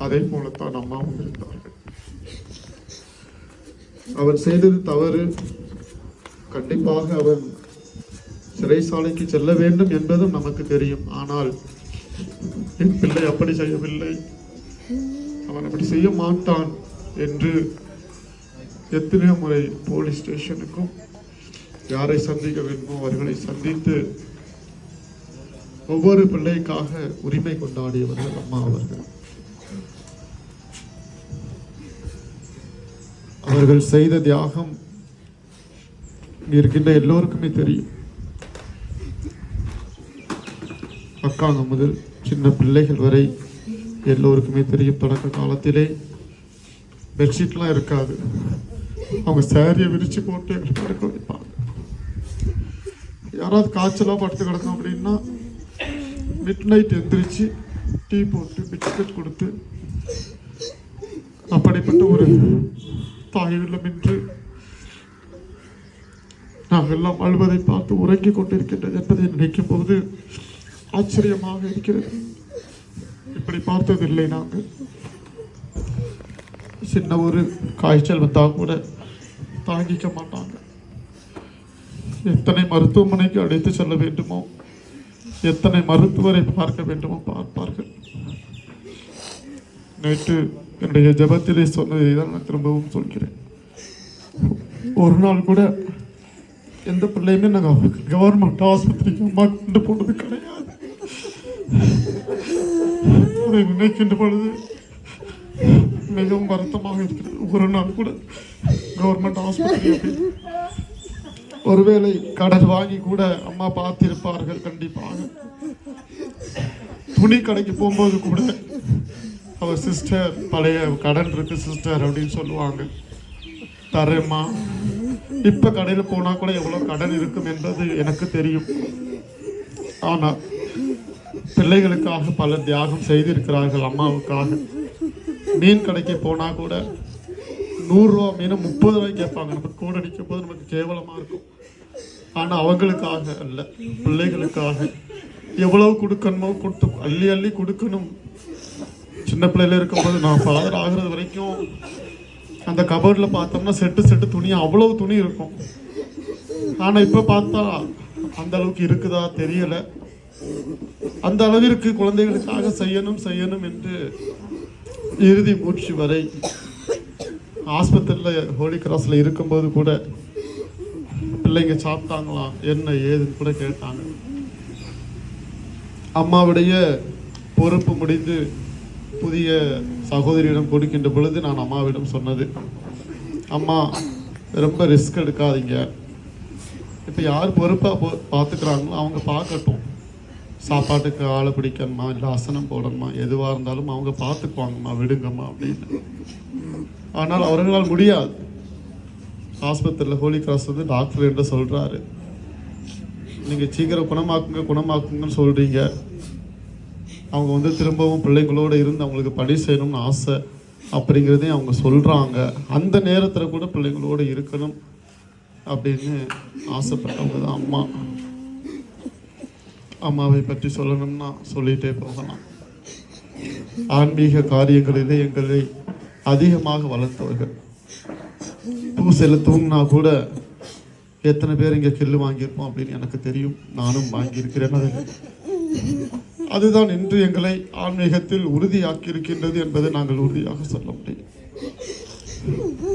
அதே போலத்தான் அம்மாவும் இருந்தார்கள். அவன் செய்தது தவறு, கண்டிப்பாக அவன் சிறைசாலைக்கு செல்ல வேண்டும் என்பதும் நமக்கு தெரியும். ஆனால் என் பிள்ளை அப்படி செய்யவில்லை, அவன் அப்படி செய்ய மாட்டான் என்று எத்தனையோ முறை போலீஸ் ஸ்டேஷனுக்கும் யாரை சந்திக்க வேண்டுமோ அவர்களை சந்தித்து ஒவ்வொரு பிள்ளைக்காக உரிமை கொண்டாடியவர்கள் அம்மா அவர்கள். அவர்கள் செய்த தியாகம் இருக்கின்ற எல்லோருக்குமே தெரியும். அக்காங்க முதல் சின்ன பிள்ளைகள் வரை எல்லோருக்குமே தெரியும். தொடக்க காலத்திலே பெட்ஷீட்லாம் இருக்காது, அவங்க சாரியை விரிச்சு போட்டு படுக்க வைப்பாங்க. யாராவது காய்ச்சலாக படுத்து கிடக்கும் அப்படின்னா மிட் நைட் எந்திரிச்சு டீ போட்டு பிஸ்கட் கொடுத்து அப்படிப்பட்ட ஒரு தாய் உள்ளம் என்று நாங்கள் எல்லாம் அழுவதை பார்த்து உறங்கி கொண்டிருக்கின்றது என்பதை நினைக்கும் போது ஆச்சரியமாக இருக்கிறது. இப்படி பார்த்ததில்லை. நாங்கள் சின்ன ஒரு காய்ச்சல் வந்தால் கூட தாங்கிக்க மாட்டாங்க. எத்தனை மருத்துவமனைக்கு அழைத்து செல்ல வேண்டுமோ, எத்தனை மருத்துவரை பார்க்க வேண்டுமோ பார்ப்பார்கள். நேற்று என்னுடைய ஜபத்திலே சொன்னதை தான் நான் திரும்பவும் சொல்கிறேன். ஒரு நாள் கூட எந்த பிள்ளையுமே நாங்கள் கவர்மெண்ட் ஆஸ்பத்திரிக்கு அம்மா கொண்டு போனது கிடையாது. அதை நினைக்கின்ற பொழுது மிகவும் வருத்தமாக இருக்கிறது. ஒரு நாள் கூட கவர்மெண்ட் ஆஸ்பத்திரி ஒருவேளை கடன் வாங்கி கூட அம்மா பார்த்திருப்பார்கள். கண்டிப்பாக துணி கடைக்கு போகும்போது கூட அவர் சிஸ்டர், பழைய கடன் இருக்கு சிஸ்டர் அப்படின்னு சொல்லுவாங்க, தரேம்மா. இப்ப கடையில் போனா கூட எவ்வளவு கடன் இருக்கும் என்பது எனக்கு தெரியும். ஆனால் பிள்ளைகளுக்காக பல தியாகம் செய்திருக்கிறார்கள் அம்மாவுக்காக. மீன் கடைக்கு போனா கூட 100 ரூபா மீன் 30 ரூபாய்க்கு கேட்பாங்க. நமக்கு கூட அடிக்கும் போது நமக்கு கேவலமா இருக்கும். ஆனா அவங்களுக்காக அல்ல, பிள்ளைகளுக்காக எவ்வளவு கொடுக்கணுமோ கொடுத்து அள்ளி அள்ளி கொடுக்கணும். சின்ன பிள்ளையில இருக்கும்போது நான் ஃபாதர் ஆகிறது வரைக்கும் அந்த கபோர்டில் பார்த்தோம்னா செட்டு துணி, அவ்வளவு துணி இருக்கும். ஆனா இப்ப பார்த்தா அந்த அளவுக்கு இருக்குதா தெரியல. அந்த அளவிற்கு குழந்தைகளுக்காக செய்யணும் என்று இறுதி மூச்சு வரை ஆஸ்பத்திரியில் ஹோலி கிராஸில் இருக்கும்போது கூட பிள்ளைங்க சாப்பிட்டாங்களா என்ன ஏதுன்னு கூட கேட்டாங்க. அம்மாவுடைய பொறுப்பு முடிந்து புதிய சகோதரியிடம் கொடுக்கின்ற பொழுது நான் அம்மாவிடம் சொன்னது, அம்மா ரொம்ப ரிஸ்க் எடுக்காதீங்க, இப்போ யார் பொறுப்பாக பார்த்துக்கிறாங்களோ அவங்க பார்க்கட்டும். சாப்பாட்டுக்கு ஆளை பிடிக்கணுமா, இல்லை அசனம் போடணுமா, எதுவாக இருந்தாலும் அவங்க பார்த்துக்குவாங்கம்மா, விடுங்கம்மா அப்படின்னு. ஆனால் அவர்களால் முடியாது. ஆஸ்பத்திரியில் ஹோலி கிராஸ் வந்து டாக்டர் என்று சொல்கிறாரு, நீங்கள் சீக்கிரம் குணமாக்குங்கன்னு சொல்கிறீங்க. அவங்க வந்து திரும்பவும் பிள்ளைங்களோடு இருந்து அவங்களுக்கு பணி செய்யணும்னு ஆசை அப்படிங்கிறதையும் அவங்க சொல்கிறாங்க. அந்த நேரத்தில் கூட பிள்ளைங்களோடு இருக்கணும் அப்படின்னு ஆசைப்பட்டவங்க தான் அம்மா. அம்மாவை பற்றி சொல்லணும்னா சொல்லிகிட்டே போகலாம். ஆன்மீக காரியங்களிலே எங்களை அதிகமாக வளர்த்தவர்கள். பூசையில் தூங்கினா கூட எத்தனை பேர் இங்கே கில்லு வாங்கியிருப்போம் அப்படின்னு எனக்கு தெரியும். நானும் வாங்கியிருக்கிறேன். அதுதான் இன்று எங்களை ஆன்மீகத்தில் உறுதியாக்கி இருக்கின்றது என்பதை நாங்கள் உறுதியாக சொல்ல முடியும்.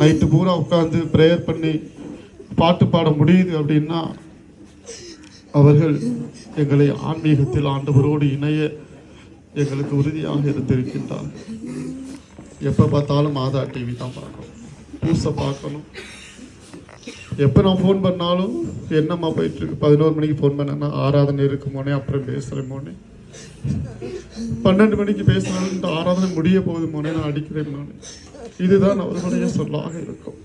நைட்டு பூரா உட்கார்ந்து ப்ரேயர் பண்ணி பாட்டு பாட முடியுது அப்படின்னா அவர்கள் எங்களை ஆன்மீகத்தில் ஆண்டவரோடு இணைய எங்களுக்கு உறுதியாக இருந்திருக்கின்றார்கள். எப்போ பார்த்தாலும் மாதா டிவி தான் பார்க்கணும், பூசை பார்க்கணும். எப்போ நான் ஃபோன் பண்ணாலும் என்னம்மா போயிட்டுருக்கு, 11 மணிக்கு ஃபோன் பண்ணேன்னா ஆராதனை இருக்குமோனே, அப்புறம் பேசுகிறேன் 12 மணிக்கு பேசினாலும் இந்த ஆராதனை முடிய போகுது மோனே, நான் அடிக்கிறேன். இதுதான் அவர்களுடைய சொல்லாக இருக்கும்.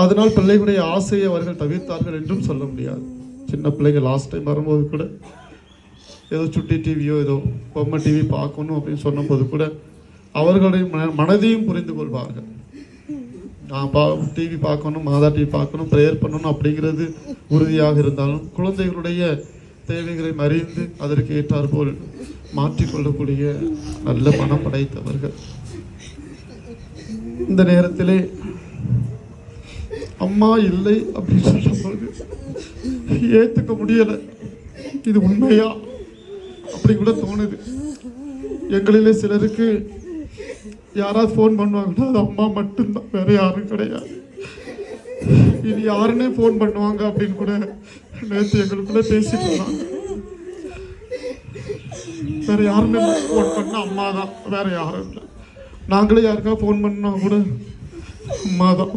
அதனால் பிள்ளைகளுடைய ஆசையை அவர்கள் தவிர்த்தார்கள் என்றும் சொல்ல முடியாது. சின்ன பிள்ளைங்க லாஸ்ட் டைம் வரும்போது கூட ஏதோ சுட்டி டிவியோ ஏதோ பொம்மை டிவி பார்க்கணும் அப்படின்னு சொன்னபோது கூட அவர்களுடைய மனதையும் புரிந்து கொள்வார்கள். நான் டிவி பார்க்கணும், மாதா டிவி பார்க்கணும், ப்ரேயர் பண்ணணும் அப்படிங்கிறது உறுதியாக இருந்தாலும் குழந்தைகளுடைய தேவைகளை அறிந்து அதற்கு ஏற்றாற்போல் மாற்றிக்கொள்ளக்கூடிய நல்ல மனம் படைத்தவர்கள். இந்த நேரத்திலே அம்மா இல்லை அப்படின்னு சொல்லும்போது ஏத்துக்க முடியல. இது உண்மையா அப்படி கூட தோணுது. எங்களிலே சிலருக்கு யாராவது ஃபோன் பண்ணுவாங்கன்னா அது அம்மா மட்டும்தான், வேற யாரும் கிடையாது. இது யாருன்னே ஃபோன் பண்ணுவாங்க அப்படின்னு கூட நேற்று எங்களுக்குள்ள பேசிட்டு இருந்தாங்க. வேற யாருமே ஃபோன் பண்ண அம்மா தான், வேற யாரும் இல்லை. நாங்களே யாருக்கா ஃபோன் பண்ணா கூட அம்மா தான்.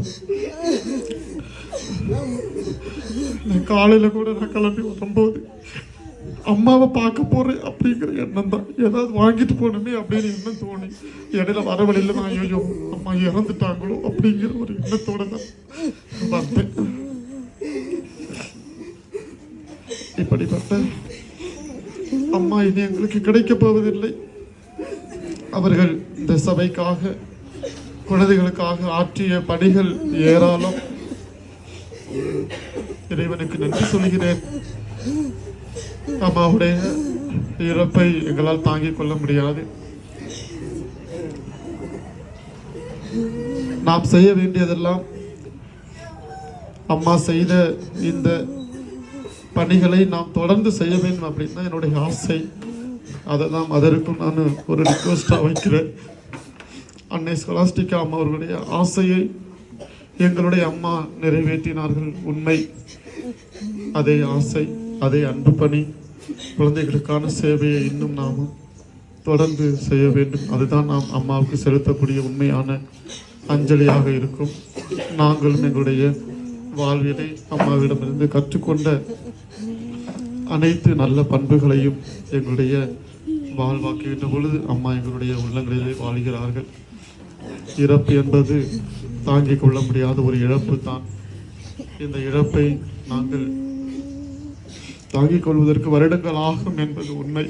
காலையில கூட நான் கிளம்பி வரும்போது அம்மாவை பார்க்க போறேன் அப்படிங்கிற எண்ணம் தான். ஏதாவது வாங்கிட்டு போகணுமே அப்படின்னு எண்ணம் தோணி இடையில வர வழியில நான் ஐயோ அம்மா இறந்துட்டாங்களோ அப்படிங்கிற ஒரு எண்ணத்தோட தான் வந்தேன். இப்படிப்பட்ட அம்மா இனி எங்களுக்கு கிடைக்க போவதில்லை. அவர்கள் இந்த சபைக்காக குழந்தைகளுக்காக ஆற்றிய பணிகள் ஏராளம். இறைவனுக்கு நன்றி சொல்கிறேன். அம்மாவுடைய இறப்பை எங்களால் தாங்கிக் கொள்ள முடியாது. நாம் செய்ய வேண்டியதெல்லாம் அம்மா செய்த இந்த பணிகளை நாம் தொடர்ந்து செய்ய வேண்டும் அப்படின்னு தான் என்னுடைய ஆசை. அதை தான் அதற்கும் நான் ஒரு ரிக்வெஸ்டாக வைக்கிறேன். அன்னை ஸ்கொலாஸ்டிகா அம்மா அவர்களுடைய ஆசையை எங்களுடைய அம்மா நிறைவேற்றினார்கள், உண்மை. அதே ஆசை, அதே அன்பு பணி, குழந்தைகளுக்கான சேவையை இன்னும் நாமும் தொடர்ந்து செய்ய வேண்டும். அதுதான் நாம் அம்மாவுக்கு செலுத்தக்கூடிய உண்மையான அஞ்சலியாக இருக்கும். நாங்களும் எங்களுடைய வாழ்வினை அம்மாவிடமிருந்து கற்றுக்கொண்ட அனைத்து நல்ல பண்புகளையும் எங்களுடைய வாழ்வாக்குகின்ற பொழுது அம்மா எங்களுடைய உள்ளங்களிலே வாழ்கிறார்கள். இறப்பு என்பது தாங்கிக் கொள்ள முடியாத ஒரு இழப்பு தான். இந்த இழப்பை நாங்கள் தாங்கிக் கொள்வதற்கு வருடங்கள் ஆகும் என்பது உண்மை.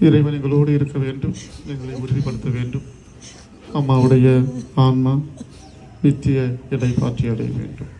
இறைவன் எங்களோடு இருக்க வேண்டும், எங்களை உறுதிப்படுத்த வேண்டும். அம்மாவுடைய ஆன்மா நித்திய இடைப்பாற்றி அடைய வேண்டும்.